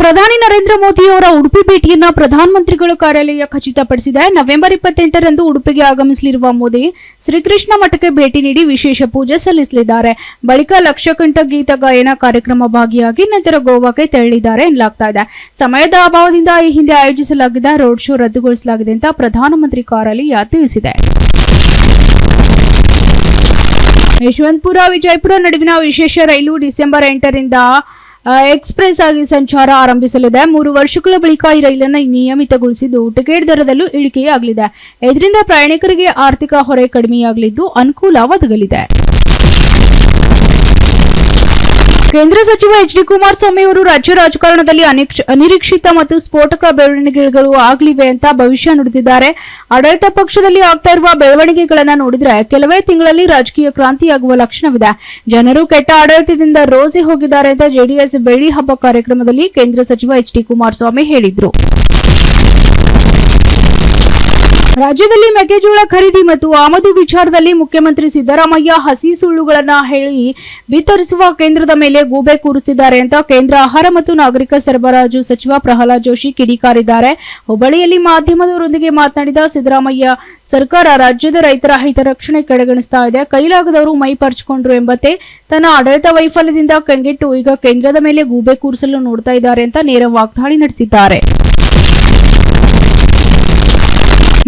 ಪ್ರಧಾನಿ ನರೇಂದ್ರ ಮೋದಿ ಅವರ ಉಡುಪಿ ಭೇಟಿಯನ್ನ ಪ್ರಧಾನಮಂತ್ರಿಗಳ ಕಾರ್ಯಾಲಯ ಖಚಿತಪಡಿಸಿದೆ. ನವೆಂಬರ್ 28ರಂದು ಉಡುಪಿಗೆ ಆಗಮಿಸಲಿರುವ ಮೋದಿ ಶ್ರೀಕೃಷ್ಣ ಮಠಕ್ಕೆ ಭೇಟಿ ನೀಡಿ ವಿಶೇಷ ಪೂಜೆ ಸಲ್ಲಿಸಲಿದ್ದಾರೆ. ಬಳಿಕ ಲಕ್ಷಕಂಠ ಗೀತ ಗಾಯನ ಕಾರ್ಯಕ್ರಮ ಭಾಗಿಯಾಗಿ ನಂತರ ಗೋವಾಕ್ಕೆ ತೆರಳಿದ್ದಾರೆ ಎನ್ನಲಾಗ್ತಾ ಇದೆ. ಸಮಯದ ಅಭಾವದಿಂದ ಈ ಹಿಂದೆ ಆಯೋಜಿಸಲಾಗಿದ್ದ ರೋಡ್ ಶೋ ರದ್ದುಗೊಳಿಸಲಾಗಿದೆ ಅಂತ ಪ್ರಧಾನಮಂತ್ರಿ ಕಾರ್ಯಾಲಯ ತಿಳಿಸಿದೆ. ಯಶವಂತಪುರ ವಿಜಯಪುರ ನಡುವಿನ ವಿಶೇಷ ರೈಲು ಡಿಸೆಂಬರ್ 8ರಿಂದ ಎಕ್ಸ್ಪ್ರೆಸ್ ಆಗಿ ಸಂಚಾರ ಆರಂಭಿಸಲಿದೆ. 3 ವರ್ಷಗಳ ಬಳಿಕ ಈ ರೈಲನ್ನು ನಿಯಮಿತಗೊಳಿಸಿದ್ದು ಟಿಕೆಟ್ ದರದಲ್ಲೂ ಇಳಿಕೆಯಾಗಲಿದೆ. ಇದರಿಂದ ಪ್ರಯಾಣಿಕರಿಗೆ ಆರ್ಥಿಕ ಹೊರೆ ಕಡಿಮೆಯಾಗಲಿದ್ದು ಅನುಕೂಲ ಒದಗಲಿದೆ. ಕೇಂದ್ರ ಸಚಿವ ಎಚ್.ಡಿ. ಕುಮಾರಸ್ವಾಮಿ ಅವರು ರಾಜ್ಯ ರಾಜಕಾರಣದಲ್ಲಿ ಅನಿರೀಕ್ಷಿತ ಮತ್ತು ಸ್ಫೋಟಕ ಬೆಳವಣಿಗೆಗಳು ಆಗಲಿವೆ ಅಂತ ಭವಿಷ್ಯ ನುಡಿದಿದ್ದಾರೆ. ಆಡಳಿತ ಪಕ್ಷದಲ್ಲಿ ಆಗ್ತಾ ಇರುವ ಬೆಳವಣಿಗೆಗಳನ್ನ ನೋಡಿದ್ರೆ ಕೆಲವೇ ತಿಂಗಳಲ್ಲಿ ರಾಜಕೀಯ ಕ್ರಾಂತಿಯಾಗುವ ಲಕ್ಷಣವಿದೆ. ಜನರು ಕೆಟ್ಟ ಆಡಳಿತದಿಂದ ರೋಸಿ ಹೋಗಿದ್ದಾರೆ ಅಂತ ಜೆಡಿಎಸ್ ಬೆಳ್ಳಿ ಹಬ್ಬ ಕಾರ್ಯಕ್ರಮದಲ್ಲಿ ಕೇಂದ್ರ ಸಚಿವ ಎಚ್.ಡಿ. ಕುಮಾರಸ್ವಾಮಿ ಹೇಳಿದ್ರು. ರಾಜ್ಯದಲ್ಲಿ ಮೆಕ್ಕೆಜೋಳ ಖರೀದಿ ಮತ್ತು ಆಮದು ವಿಚಾರದಲ್ಲಿ ಮುಖ್ಯಮಂತ್ರಿ ಸಿದ್ದರಾಮಯ್ಯ ಹಸಿ ಸುಳ್ಳುಗಳನ್ನ ಹೇಳಿ ಬಿತ್ತರಿಸುವ ಕೇಂದ್ರದ ಮೇಲೆ ಗೂಬೆ ಕೂರಿಸಿದ್ದಾರೆ ಅಂತ ಕೇಂದ್ರ ಆಹಾರ ಮತ್ತು ನಾಗರಿಕ ಸರಬರಾಜು ಸಚಿವ ಪ್ರಹ್ಲಾದ್ ಜೋಶಿ ಕಿಡಿಕಾರಿದ್ದಾರೆ. ಹುಬ್ಬಳ್ಳಿಯಲ್ಲಿ ಮಾಧ್ಯಮದವರೊಂದಿಗೆ ಮಾತನಾಡಿದ ಸಿದ್ದರಾಮಯ್ಯ, ಸರ್ಕಾರ ರಾಜ್ಯದ ರೈತರ ಹಿತರಕ್ಷಣೆ ಕಡೆಗಣಿಸ್ತಾ ಇದೆ. ಕೈಲಾಗದವರು ಮೈ ಪರ್ಚಿಕೊಂಡ್ರು ಎಂಬಂತೆ ತನ್ನ ಆಡಳಿತ ವೈಫಲ್ಯದಿಂದ ಕಂಗೆಟ್ಟು ಈಗ ಕೇಂದ್ರದ ಮೇಲೆ ಗೂಬೆ ಕೂರಿಸಲು ನೋಡ್ತಾ ಇದ್ದಾರೆ ಅಂತ ನೇರ ವಾಗ್ದಾಳಿ ನಡೆಸಿದ್ದಾರೆ.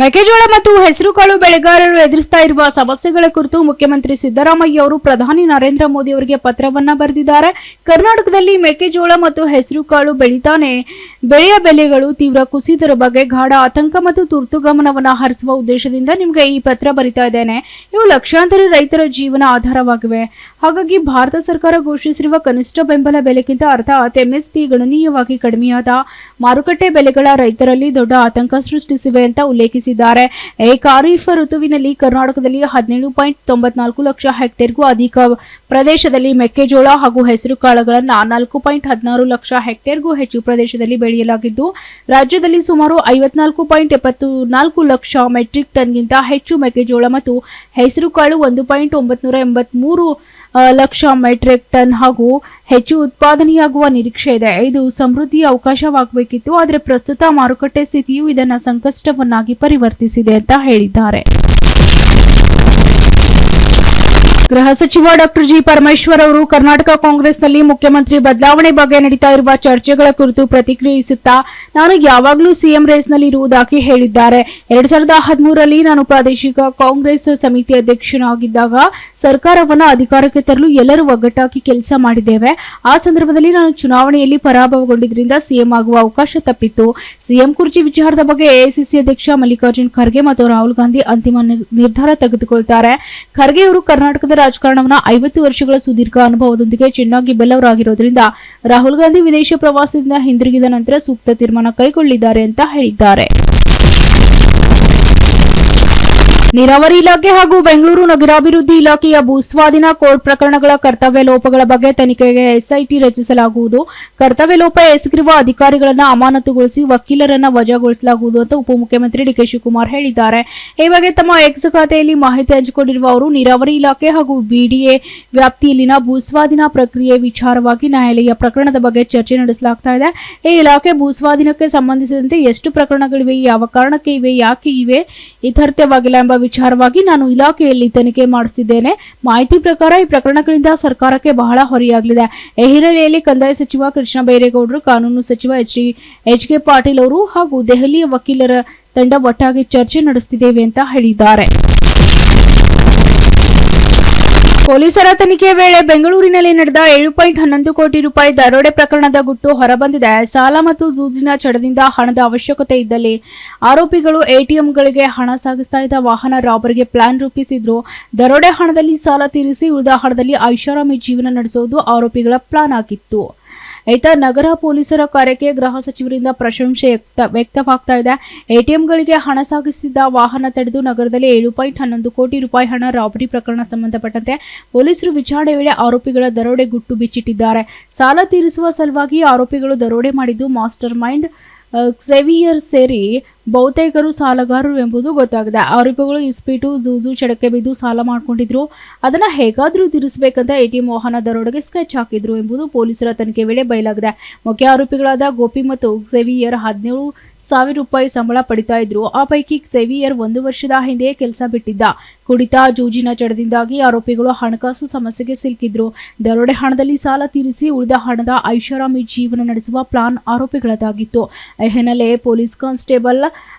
ಮೆಕ್ಕೆಜೋಳ ಮತ್ತು ಹೆಸರುಕಾಳು ಬೆಳೆಗಾರರು ಎದುರಿಸ್ತಾ ಇರುವ ಸಮಸ್ಯೆಗಳ ಕುರಿತು ಮುಖ್ಯಮಂತ್ರಿ ಸಿದ್ದರಾಮಯ್ಯ ಅವರು ಪ್ರಧಾನಿ ನರೇಂದ್ರ ಮೋದಿ ಅವರಿಗೆ ಪತ್ರವನ್ನ ಬರೆದಿದ್ದಾರೆ. ಕರ್ನಾಟಕದಲ್ಲಿ ಮೆಕ್ಕೆಜೋಳ ಮತ್ತು ಹೆಸರುಕಾಳು ಬೆಳೆಯ ಬೆಲೆಗಳು ತೀವ್ರ ಕುಸಿದರ ಬಗ್ಗೆ ಗಾಢ ಆತಂಕ ಮತ್ತು ತುರ್ತು ಗಮನವನ್ನ ಹರಿಸುವ ಉದ್ದೇಶದಿಂದ ನಿಮಗೆ ಈ ಪತ್ರ ಬರಿತಾ ಇದ್ದೇನೆ. ಇವು ಲಕ್ಷಾಂತರ ರೈತರ ಜೀವನ ಆಧಾರವಾಗಿವೆ. ಹಾಗಾಗಿ ಭಾರತ ಸರ್ಕಾರ ಘೋಷಿಸಿರುವ ಕನಿಷ್ಠ ಬೆಂಬಲ ಬೆಲೆಗಿಂತ ಅರ್ಥಾತ್ ಎಂಎಸ್ಪಿ ಗಣನೀಯವಾಗಿ ಕಡಿಮೆಯಾದ ಮಾರುಕಟ್ಟೆ ಬೆಲೆಗಳ ರೈತರಲ್ಲಿ ದೊಡ್ಡ ಆತಂಕ ಸೃಷ್ಟಿಸಿವೆ ಅಂತ ಉಲ್ಲೇಖಿಸಿದ್ದಾರೆ. ಈ ಖಾರೀಫ್ ಋತುವಿನಲ್ಲಿ ಕರ್ನಾಟಕದಲ್ಲಿ 17.94 ಲಕ್ಷ ಹೆಕ್ಟೇರ್ಗೂ ಅಧಿಕ ಪ್ರದೇಶದಲ್ಲಿ ಮೆಕ್ಕೆಜೋಳ ಹಾಗೂ ಹೆಸರು ಕಾಳುಗಳನ್ನು 4.16 ಲಕ್ಷ ಹೆಕ್ಟೇರ್ಗೂ ಹೆಚ್ಚು ಪ್ರದೇಶದಲ್ಲಿ ಬೆಳೆಯಲಾಗಿದ್ದು, ರಾಜ್ಯದಲ್ಲಿ ಸುಮಾರು 54.74 ಲಕ್ಷ ಮೆಟ್ರಿಕ್ ಟನ್ಗಿಂತ ಹೆಚ್ಚು ಮೆಕ್ಕೆಜೋಳ ಮತ್ತು ಹೆಸರುಕಾಳು 1.983 ಲಕ್ಷ ಮೆಟ್ರಿಕ್ ಟನ್ ಹಾಗೂ ಹೆಚ್ಚು ಉತ್ಪಾದನೆಯಾಗುವ ನಿರೀಕ್ಷೆ ಇದೆ. ಇದು ಸಮೃದ್ಧಿಯ ಅವಕಾಶವಾಗಬೇಕಿತ್ತು, ಆದರೆ ಪ್ರಸ್ತುತ ಮಾರುಕಟ್ಟೆ ಸ್ಥಿತಿಯು ಇದನ್ನು ಸಂಕಷ್ಟವನ್ನಾಗಿ ಪರಿವರ್ತಿಸಿದೆ ಅಂತ ಹೇಳಿದ್ದಾರೆ. ಗೃಹ ಸಚಿವ ಡಾಕ್ಟರ್ ಜಿ. ಪರಮೇಶ್ವರ್ ಅವರು ಕರ್ನಾಟಕ ಕಾಂಗ್ರೆಸ್ನಲ್ಲಿ ಮುಖ್ಯಮಂತ್ರಿ ಬದಲಾವಣೆ ಬಗ್ಗೆ ನಡೀತಾ ಇರುವ ಚರ್ಚೆಗಳ ಕುರಿತು ಪ್ರತಿಕ್ರಿಯಿಸುತ್ತಾ, ನಾನು ಯಾವಾಗಲೂ ಸಿಎಂ ರೇಸ್ನಲ್ಲಿ ಇರುವುದಾಗಿ ಹೇಳಿದ್ದಾರೆ. 2013ರಲ್ಲಿ ನಾನು ಪ್ರಾದೇಶಿಕ ಕಾಂಗ್ರೆಸ್ ಸಮಿತಿ ಅಧ್ಯಕ್ಷನಾಗಿದ್ದಾಗ ಸರ್ಕಾರವನ್ನು ಅಧಿಕಾರಕ್ಕೆ ತರಲು ಎಲ್ಲರೂ ಒಗ್ಗಟ್ಟಾಗಿ ಕೆಲಸ ಮಾಡಿದ್ದೇವೆ. ಆ ಸಂದರ್ಭದಲ್ಲಿ ನಾನು ಚುನಾವಣೆಯಲ್ಲಿ ಪರಾಭವಗೊಂಡಿದ್ದರಿಂದ ಸಿಎಂ ಆಗುವ ಅವಕಾಶ ತಪ್ಪಿತ್ತು. ಸಿಎಂ ಕುರ್ಚಿ ವಿಚಾರದ ಬಗ್ಗೆ ಎಐಸಿಸಿ ಅಧ್ಯಕ್ಷ ಮಲ್ಲಿಕಾರ್ಜುನ್ ಖರ್ಗೆ ಮತ್ತು ರಾಹುಲ್ ಗಾಂಧಿ ಅಂತಿಮ ನಿರ್ಧಾರ ತೆಗೆದುಕೊಳ್ತಾರೆ. ಖರ್ಗೆ ಅವರು ಕರ್ನಾಟಕದ ರಾಜಕಾರಣವನ್ನ 50 ವರ್ಷಗಳ ಸುದೀರ್ಘ ಅನುಭವದೊಂದಿಗೆ ಚೆನ್ನಾಗಿ ಬಲ್ಲವರಾಗಿರೋದ್ರಿಂದ ರಾಹುಲ್ ಗಾಂಧಿ ವಿದೇಶ ಪ್ರವಾಸದಿಂದ ಹಿಂದಿರುಗಿದ ನಂತರ ಸೂಕ್ತ ತೀರ್ಮಾನ ಕೈಗೊಳ್ಳಿದ್ದಾರೆ ಅಂತ ಹೇಳಿದ್ದಾರೆ. ನೀರಾವರಿ ಇಲಾಖೆ ಹಾಗೂ ಬೆಂಗಳೂರು ನಗರಾಭಿವೃದ್ಧಿ ಇಲಾಖೆಯ ಭೂಸ್ವಾಧೀನ ಕೋರ್ಟ್ ಪ್ರಕರಣಗಳ ಕರ್ತವ್ಯ ಲೋಪಗಳ ಬಗ್ಗೆ ತನಿಖೆಗೆ ಎಸ್ಐಟಿ ರಚಿಸಲಾಗುವುದು. ಕರ್ತವ್ಯ ಲೋಪ ಎಸಗಿರುವ ಅಧಿಕಾರಿಗಳನ್ನು ಅಮಾನತುಗೊಳಿಸಿ ವಕೀಲರನ್ನ ವಜಾಗೊಳಿಸಲಾಗುವುದು ಅಂತ ಉಪಮುಖ್ಯಮಂತ್ರಿ ಡಿಕೆ ಶಿವಕುಮಾರ್ ಹೇಳಿದ್ದಾರೆ. ಈ ಬಗ್ಗೆ ತಮ್ಮ ಎಕ್ಸ್ ಖಾತೆಯಲ್ಲಿ ಮಾಹಿತಿ ಹಂಚಿಕೊಂಡಿರುವ ಅವರು, ನೀರಾವರಿ ಇಲಾಖೆ ಹಾಗೂ ಬಿಡಿಎ ವ್ಯಾಪ್ತಿಯಲ್ಲಿನ ಭೂಸ್ವಾಧೀನ ಪ್ರಕ್ರಿಯೆ ವಿಚಾರವಾಗಿ ನ್ಯಾಯಾಲಯ ಪ್ರಕರಣದ ಬಗ್ಗೆ ಚರ್ಚೆ ನಡೆಸಲಾಗ್ತಾ ಇದೆ. ಈ ಇಲಾಖೆ ಭೂಸ್ವಾಧೀನಕ್ಕೆ ಸಂಬಂಧಿಸಿದಂತೆ ಎಷ್ಟು ಪ್ರಕರಣಗಳಿವೆ, ಯಾವ ಕಾರಣಕ್ಕೆ ಇವೆ, ಯಾಕೆ ಇವೆ ಇತ್ಯರ್ಥವಾಗಿಲ್ಲ ಎಂಬ ವಿಚಾರವಾಗಿ ನಾನು ಇಲಾಖೆಯಲ್ಲಿ ತನಿಖೆ ಮಾಡುತ್ತಿದ್ದೇನೆ. ಮಾಹಿತಿ ಪ್ರಕಾರ ಈ ಪ್ರಕರಣಗಳಿಂದ ಸರ್ಕಾರಕ್ಕೆ ಬಹಳ ಹೊರೆಯಾಗಲಿದೆ. ಈ ಹಿನ್ನೆಲೆಯಲ್ಲಿ ಕಂದಾಯ ಸಚಿವ ಕೃಷ್ಣ ಬೈರೇಗೌಡರು, ಕಾನೂನು ಸಚಿವ ಎಚ್.ಕೆ. ಪಾಟೀಲ್ ಅವರು ಹಾಗೂ ದೆಹಲಿಯ ವಕೀಲರ ತಂಡ ಒಟ್ಟಾಗಿ ಚರ್ಚೆ ನಡೆಸುತ್ತಿದ್ದೇವೆ ಅಂತ ಹೇಳಿದ್ದಾರೆ. ಪೊಲೀಸರ ತನಿಖೆ ವೇಳೆ ಬೆಂಗಳೂರಿನಲ್ಲಿ ನಡೆದ 7.11 ಕೋಟಿ ರೂಪಾಯಿ ದರೋಡೆ ಪ್ರಕರಣದ ಗುಟ್ಟು ಹೊರಬಂದಿದೆ. ಸಾಲ ಮತ್ತು ಜೂಜಿನ ಚಟದಿಂದ ಹಣದ ಅವಶ್ಯಕತೆ ಇದ್ದಲ್ಲಿ ಆರೋಪಿಗಳು ಎಟಿಎಂಗಳಿಗೆ ಹಣ ಸಾಗಿಸ್ತಾ ಇದ್ದ ವಾಹನ ರಾಬರಿಗೆ ಪ್ಲಾನ್ ರೂಪಿಸಿದ್ರು. ದರೋಡೆ ಹಣದಲ್ಲಿ ಸಾಲ ತೀರಿಸಿ ಉಳಿದ ಹಣದಲ್ಲಿ ಐಷಾರಾಮಿ ಜೀವನ ನಡೆಸುವುದು ಆರೋಪಿಗಳ ಪ್ಲಾನ್ ಆಗಿತ್ತು. ಈತ ನಗರ ಪೊಲೀಸರ ಕಾರ್ಯಕ್ಕೆ ಗೃಹ ಸಚಿವರಿಂದ ಪ್ರಶಂಸೆ ವ್ಯಕ್ತವಾಗ್ತಾ ಇದೆ. ಎಟಿಎಂಗಳಿಗೆ ಹಣ ಸಾಗಿಸಿದ್ದ ವಾಹನ ತಡೆದು ನಗರದಲ್ಲಿ 7.11 ಕೋಟಿ ರೂಪಾಯಿ ಹಣ ರಾಬರಿ ಪ್ರಕರಣ ಸಂಬಂಧಪಟ್ಟಂತೆ ಪೊಲೀಸರು ವಿಚಾರಣೆ ವೇಳೆ ಆರೋಪಿಗಳ ದರೋಡೆ ಗುಟ್ಟು ಬಿಚ್ಚಿಟ್ಟಿದ್ದಾರೆ. ಸಾಲ ತೀರಿಸುವ ಸಲುವಾಗಿ ಆರೋಪಿಗಳು ದರೋಡೆ ಮಾಡಿದ್ದು ಮಾಸ್ಟರ್ ಮೈಂಡ್ ಕ್ಸೇವಿಯರ್ ಸೇರಿ ಬಹುತೇಕರು ಸಾಲಗಾರರು ಎಂಬುದು ಗೊತ್ತಾಗಿದೆ. ಆರೋಪಿಗಳು ಇಸ್ಪೀಟು, ಜೂಜು, ಚಡಕ್ಕೆ ಬಿದ್ದು ಸಾಲ ಮಾಡಿಕೊಂಡಿದ್ರು. ಅದನ್ನ ಹೇಗಾದ್ರೂ ತೀರಿಸಬೇಕಂತ ಎಟಿಎಂ ವಾಹನ ದರೋಡೆಗೆ ಸ್ಕೆಚ್ ಹಾಕಿದ್ರು ಎಂಬುದು ಪೊಲೀಸರ ತನಿಖೆ ವೇಳೆ ಬಯಲಾಗಿದೆ. ಮುಖ್ಯ ಆರೋಪಿಗಳಾದ ಗೋಪಿ ಮತ್ತು ಕ್ಸೇವಿಯರ್ 17,000 ರೂಪಾಯಿ ಸಂಬಳ ಪಡಿತಾ ಇದ್ರು. ಆ ಪೈಕಿ ಕ್ಸೇವಿಯರ್ 1 ವರ್ಷದ ಹಿಂದೆ ಕೆಲಸ ಬಿಟ್ಟಿದ್ದ. ಕುಡಿತ, ಜೂಜಿನ ಚಟದಿಂದಾಗಿ ಆರೋಪಿಗಳು ಹಣಕಾಸು ಸಮಸ್ಯೆಗೆ ಸಿಲುಕಿದ್ರು. ದರೋಡೆ ಹಣದಲ್ಲಿ ಸಾಲ ತೀರಿಸಿ ಉಳಿದ ಹಣದ ಐಷಾರಾಮಿ ಜೀವನ ನಡೆಸುವ ಪ್ಲಾನ್ ಆರೋಪಿಗಳದಾಗಿತ್ತು. ಈ ಹಿನ್ನೆಲೆ police constable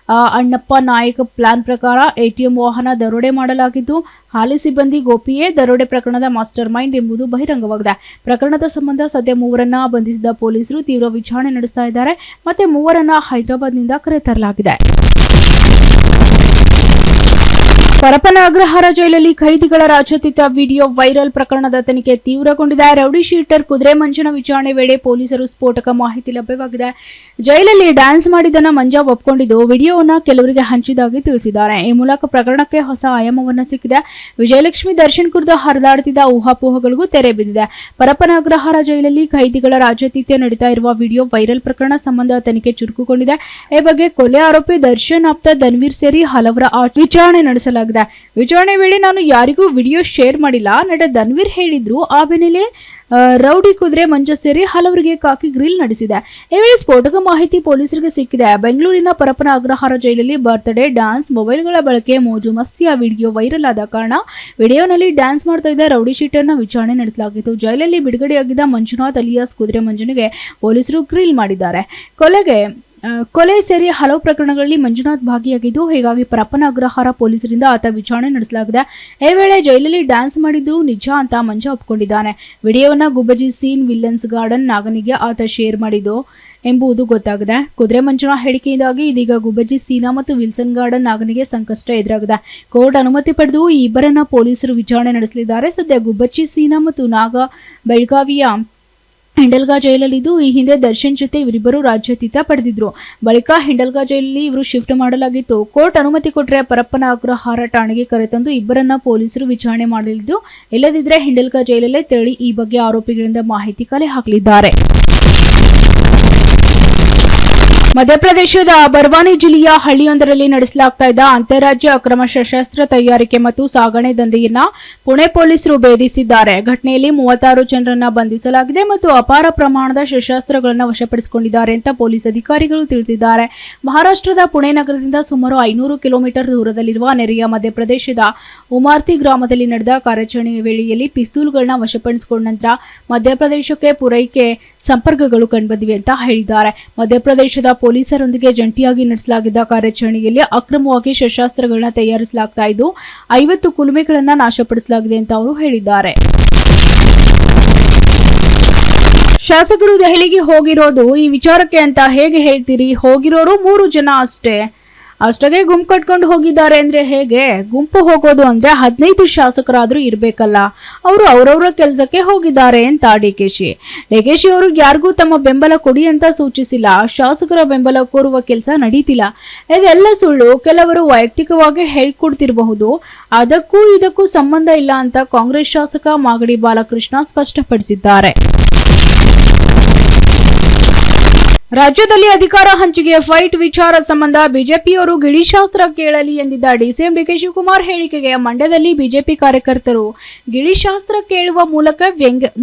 Annappa Nayak plan ಪ್ರಕಾರ ಎಟಿಎಂ ವಾಹನ ದರೋಡೆ ಮಾಡಲಾಗಿದ್ದು, ಹಾಲಿ ಸಿಬ್ಬಂದಿ ಗೋಪಿಯೇ ದರೋಡೆ ಪ್ರಕರಣದ ಮಾಸ್ಟರ್ ಮೈಂಡ್ ಎಂಬುದು ಬಹಿರಂಗವಾಗಿದೆ. ಪ್ರಕರಣದ ಸಂಬಂಧ ಸದ್ಯ 3ರನ್ನ ಬಂಧಿಸಿದ ಪೊಲೀಸರು ತೀವ್ರ ವಿಚಾರಣೆ ನಡೆಸ್ತಾ ಇದ್ದಾರೆ. ಮತ್ತೆ 3ರನ್ನ ಹೈದರಾಬಾದ್ನಿಂದ ಕರೆತರಲಾಗಿದೆ. ಪರಪ್ಪನ ಅಗ್ರಹಾರ ಜೈಲಲ್ಲಿ ಖೈದಿಗಳ ರಾಜಾತೀತ ವಿಡಿಯೋ ವೈರಲ್. ಪ್ರಕರಣದ ತನಿಖೆ ತೀವ್ರಗೊಂಡಿದೆ. ರೌಡಿ ಶೀಟರ್ ಕುದುರೆ ಮಂಜನ ವಿಚಾರಣೆ ವೇಳೆ ಪೊಲೀಸರು ಸ್ಫೋಟಕ ಮಾಹಿತಿ ಲಭ್ಯವಾಗಿದೆ. ಜೈಲಲ್ಲಿ ಡ್ಯಾನ್ಸ್ ಮಾಡಿದ್ದನ್ನ ಮಂಜ ಒಪ್ಪಿಕೊಂಡಿದ್ದು, ವಿಡಿಯೋವನ್ನ ಕೆಲವರಿಗೆ ಹಂಚಿದಾಗಿ ತಿಳಿಸಿದ್ದಾರೆ. ಈ ಮೂಲಕ ಪ್ರಕರಣಕ್ಕೆ ಹೊಸ ಆಯಾಮವನ್ನ ಸಿಕ್ಕಿದೆ. ವಿಜಯಲಕ್ಷ್ಮಿ ದರ್ಶನ್ ಕುರಿತು ಹರಿದಾಡುತ್ತಿದ್ದ ಊಹಾಪೋಹಗಳಿಗೂ ತೆರೆ ಬಿದ್ದಿದೆ. ಪರಪ್ಪನ ಅಗ್ರಹಾರ ಜೈಲಲ್ಲಿ ಖೈದಿಗಳ ರಾಜಾತೀತ್ಯ ನಡೀತಾ ಇರುವ ವಿಡಿಯೋ ವೈರಲ್ ಪ್ರಕರಣ ಸಂಬಂಧ ತನಿಖೆ ಚುರುಕುಗೊಂಡಿದೆ. ಈ ಬಗ್ಗೆ ಕೊಲೆ ಆರೋಪಿ ದರ್ಶನ್ ಆಪ್ತ ಧನ್ವೀರ್ ಸೇರಿ ಹಲವರ ವಿಚಾರಣೆ ನಡೆಸಲಾಗಿದೆ. ವಿಚಾರಣೆ ವೇಳೆ ನಾನು ಯಾರಿಗೂ ವಿಡಿಯೋ ಶೇರ್ ಮಾಡಿಲ್ಲ, ನಟ ಧನ್ವೀರ್ ಹೇಳಿದ್ರು. ಆ ಬೆನ್ನಲ್ಲೇ ರೌಡಿ ಕುದುರೆ ಮಂಜ ಸೇರಿ ಹಲವರಿಗೆ ಕಾಕಿ ಗ್ರಿಲ್ ನಡೆಸಿದೆ. ಈ ವೇಳೆ ಸ್ಫೋಟಕ ಮಾಹಿತಿ ಪೊಲೀಸರಿಗೆ ಸಿಕ್ಕಿದೆ. ಬೆಂಗಳೂರಿನ ಪರಪ್ಪನ ಅಗ್ರಹಾರ ಜೈಲಲ್ಲಿ ಬರ್ತ್ಡೇ ಡ್ಯಾನ್ಸ್, ಮೊಬೈಲ್ಗಳ ಬಳಕೆ, ಮೋಜು ಮಸ್ತಿಯ ವಿಡಿಯೋ ವೈರಲ್ ಆದ ಕಾರಣ ವಿಡಿಯೋನಲ್ಲಿ ಡ್ಯಾನ್ಸ್ ಮಾಡ್ತಾ ಇದ್ದ ರೌಡಿ ಶೀಟರ್ನ ವಿಚಾರಣೆ ನಡೆಸಲಾಗಿತ್ತು. ಜೈಲಲ್ಲಿ ಬಿಡುಗಡೆಯಾಗಿದ್ದ ಮಂಜುನಾಥ್ ಅಲಿಯಾಸ್ ಕುದುರೆ ಮಂಜನಿಗೆ ಪೊಲೀಸರು ಗ್ರಿಲ್ ಮಾಡಿದ್ದಾರೆ. ಕೊಲೆ ಸೇರಿ ಹಲವು ಪ್ರಕರಣಗಳಲ್ಲಿ ಮಂಜುನಾಥ್ ಭಾಗಿಯಾಗಿದ್ದು, ಹೀಗಾಗಿ ಪರಪ್ಪನ ಅಗ್ರಹಾರ ಪೊಲೀಸರಿಂದ ಆತ ವಿಚಾರಣೆ ನಡೆಸಲಾಗಿದೆ. ಈ ವೇಳೆ ಜೈಲಲ್ಲಿ ಡ್ಯಾನ್ಸ್ ಮಾಡಿದ್ದು ನಿಜ ಅಂತ ಮಂಜ ಒಪ್ಪಿಕೊಂಡಿದ್ದಾನೆ. ವಿಡಿಯೋವನ್ನ ಗುಬ್ಬಜಿ ಸೀನ್ ವಿಲ್ಲನ್ಸ್ ಗಾರ್ಡನ್ ನಾಗನಿಗೆ ಆತ ಶೇರ್ ಮಾಡಿದ್ದು ಎಂಬುದು ಗೊತ್ತಾಗಿದೆ. ಕುದುರೆ ಮಂಜುನ ಹೇಳಿಕೆಯಿಂದಾಗಿ ಇದೀಗ ಗುಬ್ಬಜಿ ಸೀನಾ ಮತ್ತು ವಿಲ್ಸನ್ ಗಾರ್ಡನ್ ನಾಗನಿಗೆ ಸಂಕಷ್ಟ ಎದುರಾಗಿದೆ. ಕೋರ್ಟ್ ಅನುಮತಿ ಪಡೆದು ಈ ಇಬ್ಬರನ್ನ ಪೊಲೀಸರು ವಿಚಾರಣೆ ನಡೆಸಲಿದ್ದಾರೆ. ಸದ್ಯ ಗುಬ್ಬಚ್ಚಿ ಸೀನಾ ಮತ್ತು ನಾಗ ಬೆಳಗಾವಿಯ ಹಿಂಡಲ್ಗಾ ಜೈಲಲ್ಲಿದ್ದು, ಈ ಹಿಂದೆ ದರ್ಶನ್ ಜೊತೆ ಇವರಿಬ್ಬರು ರಾಜ್ಯಾತೀತ ಪಡೆದಿದ್ರು. ಬಳಿಕ ಹಿಂಡಲ್ಗಾ ಜೈಲಲ್ಲಿ ಇವರು ಶಿಫ್ಟ್ ಮಾಡಲಾಗಿತ್ತು. ಕೋರ್ಟ್ ಅನುಮತಿ ಕೊಟ್ಟರೆ ಪರಪ್ಪನ ಅಗ್ರಹಾರ ಠಾಣೆಗೆ ಕರೆತಂದು ಇಬ್ಬರನ್ನ ಪೊಲೀಸರು ವಿಚಾರಣೆ ಮಾಡಲಿದ್ದು, ಇಲ್ಲದಿದ್ರೆ ಹಿಂಡಲ್ಗಾ ಜೈಲಲ್ಲೇ ತೆರಳಿ ಈ ಬಗ್ಗೆ ಆರೋಪಿಗಳಿಂದ ಮಾಹಿತಿ ಕಲೆ ಹಾಕಲಿದ್ದಾರೆ. ಮಧ್ಯಪ್ರದೇಶದ ಬರ್ವಾನಿ ಜಿಲ್ಲೆಯ ಹಳ್ಳಿಯೊಂದರಲ್ಲಿ ನಡೆಸಲಾಗ್ತಾ ಇದ್ದ ಅಂತಾರಾಜ್ಯ ಅಕ್ರಮ ಶಸ್ತ್ರಾಸ್ತ್ರ ತಯಾರಿಕೆ ಮತ್ತು ಸಾಗಣೆ ದಂಧೆಯನ್ನ ಪುಣೆ ಪೊಲೀಸರು ಭೇದಿಸಿದ್ದಾರೆ. ಘಟನೆಯಲ್ಲಿ 36 ಜನರನ್ನ ಬಂಧಿಸಲಾಗಿದೆ ಮತ್ತು ಅಪಾರ ಪ್ರಮಾಣದ ಶಸ್ತ್ರಾಸ್ತ್ರಗಳನ್ನು ವಶಪಡಿಸಿಕೊಂಡಿದ್ದಾರೆ ಅಂತ ಪೊಲೀಸ್ ಅಧಿಕಾರಿಗಳು ತಿಳಿಸಿದ್ದಾರೆ. ಮಹಾರಾಷ್ಟ್ರದ ಪುಣೆ ನಗರದಿಂದ ಸುಮಾರು 500 ಕಿಲೋಮೀಟರ್ ದೂರದಲ್ಲಿರುವ ನೆರೆಯ ಮಧ್ಯಪ್ರದೇಶದ ಉಮಾರ್ತಿ ಗ್ರಾಮದಲ್ಲಿ ನಡೆದ ಕಾರ್ಯಾಚರಣೆ ವೇಳೆಯಲ್ಲಿ ಪಿಸ್ತೂಲ್ಗಳನ್ನ ವಶಪಡಿಸಿಕೊಂಡ ನಂತರ ಮಧ್ಯಪ್ರದೇಶಕ್ಕೆ ಪೂರೈಕೆ ಸಂಪರ್ಕಗಳು ಕಂಡುಬಂದಿವೆ ಅಂತ ಹೇಳಿದ್ದಾರೆ. ಮಧ್ಯಪ್ರದೇಶದ ಪೊಲೀಸರೊಂದಿಗೆ ಜಂಟಿಯಾಗಿ ನಡೆಸಲಾಗಿದ್ದ ಕಾರ್ಯಾಚರಣೆಯಲ್ಲಿ ಅಕ್ರಮವಾಗಿ ಶಸ್ತ್ರಾಸ್ತ್ರಗಳನ್ನ ತಯಾರಿಸಲಾಗ್ತಾ ಇದ್ದು 50 ಕುಲುಮೆಗಳನ್ನ ನಾಶಪಡಿಸಲಾಗಿದೆ ಅಂತ ಅವರು ಹೇಳಿದ್ದಾರೆ. ಶಾಸಕರು ದೆಹಲಿಗೆ ಹೋಗಿರೋದು ಈ ವಿಚಾರಕ್ಕೆ ಅಂತ ಹೇಗೆ ಹೇಳ್ತೀರಿ? ಹೋಗಿರೋರು 3 ಜನ ಅಷ್ಟೇ ಗುಂಪು ಕಟ್ಕೊಂಡು ಹೋಗಿದ್ದಾರೆ ಅಂದ್ರೆ ಹೇಗೆ? ಗುಂಪು ಹೋಗೋದು ಅಂದ್ರೆ 15 ಶಾಸಕರಾದ್ರೂ ಇರ್ಬೇಕಲ್ಲ. ಅವರು ಅವರವರ ಕೆಲಸಕ್ಕೆ ಹೋಗಿದ್ದಾರೆ ಅಂತ ಡಿಕೆಶಿ ಅವರು ಯಾರಿಗೂ ತಮ್ಮ ಬೆಂಬಲ ಕೊಡಿ ಅಂತ ಸೂಚಿಸಿಲ್ಲ. ಶಾಸಕರ ಬೆಂಬಲ ಕೋರುವ ಕೆಲಸ ನಡೀತಿಲ್ಲ. ಇದೆಲ್ಲ ಸುಳ್ಳು. ಕೆಲವರು ವೈಯಕ್ತಿಕವಾಗಿ ಹೇಳ್ಕೊಡ್ತಿರಬಹುದು. ಅದಕ್ಕೂ ಇದಕ್ಕೂ ಸಂಬಂಧ ಇಲ್ಲ ಅಂತ ಕಾಂಗ್ರೆಸ್ ಶಾಸಕ ಮಾಗಡಿ ಬಾಲಕೃಷ್ಣ ಸ್ಪಷ್ಟಪಡಿಸಿದ್ದಾರೆ. ರಾಜ್ಯದಲ್ಲಿ ಅಧಿಕಾರ ಹಂಚಿಕೆ ಫೈಟ್ ವಿಚಾರ ಸಂಬಂಧ ಬಿಜೆಪಿಯವರು ಗಿಳಿಶಾಸ್ತ್ರ ಕೇಳಲಿ ಎಂದಿದ್ದ ಡಿಸಿಎಂ ಡಿಕೆ ಶಿವಕುಮಾರ್ ಹೇಳಿಕೆಗೆ ಮಂಡ್ಯದಲ್ಲಿ ಬಿಜೆಪಿ ಕಾರ್ಯಕರ್ತರು ಗಿಳಿಶಾಸ್ತ್ರ ಕೇಳುವ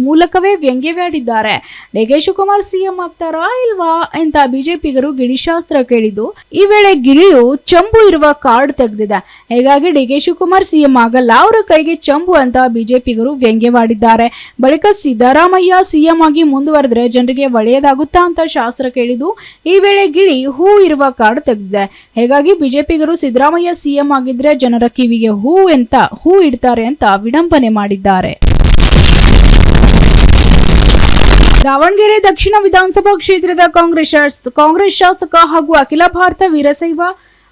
ಮೂಲಕವೇ ವ್ಯಂಗ್ಯವಾಡಿದ್ದಾರೆ. ಡಿಕೆ ಶಿವಕುಮಾರ್ ಸಿಎಂ ಆಗ್ತಾರಾ ಇಲ್ವಾ ಅಂತ ಬಿಜೆಪಿಗರು ಗಿಳಿಶಾಸ್ತ್ರ ಕೇಳಿದ್ದು, ಈ ವೇಳೆ ಗಿಳಿಯು ಚಂಬು ಇರುವ ಕಾರ್ಡ್ ತೆಗೆದಿದೆ. ಹೀಗಾಗಿ ಡಿಕೆ ಶಿವಕುಮಾರ್ ಸಿಎಂ ಆಗಲ್ಲ, ಅವರ ಕೈಗೆ ಚಂಬು ಅಂತ ಬಿಜೆಪಿಗರು ವ್ಯಂಗ್ಯವಾಡಿದ್ದಾರೆ. ಬಳಿಕ ಸಿದ್ದರಾಮಯ್ಯ ಸಿಎಂ ಆಗಿ ಮುಂದುವರೆದ್ರೆ ಜನರಿಗೆ ಒಳ್ಳೆಯದಾಗುತ್ತಾ ಅಂತ ಶಾಸ್ತ್ರ ಕೇಳಿದ್ದು, ಈ ವೇಳೆ ಗಿಳಿ ಹೂ ಇರುವ ಕಾರ್ಡ್ ತೆಗೆದಿದೆ. ಹೀಗಾಗಿ ಬಿಜೆಪಿಗರು ಸಿದ್ದರಾಮಯ್ಯ ಸಿಎಂ ಆಗಿದ್ರೆ ಜನರ ಕಿವಿಗೆ ಹೂ ಇಡ್ತಾರೆ ಅಂತ ವಿಡಂಬನೆ ಮಾಡಿದ್ದಾರೆ. ದಾವಣಗೆರೆ ದಕ್ಷಿಣ ವಿಧಾನಸಭಾ ಕ್ಷೇತ್ರದ ಕಾಂಗ್ರೆಸ್ ಶಾಸಕ ಹಾಗೂ ಅಖಿಲ ಭಾರತ ವೀರಶೈವ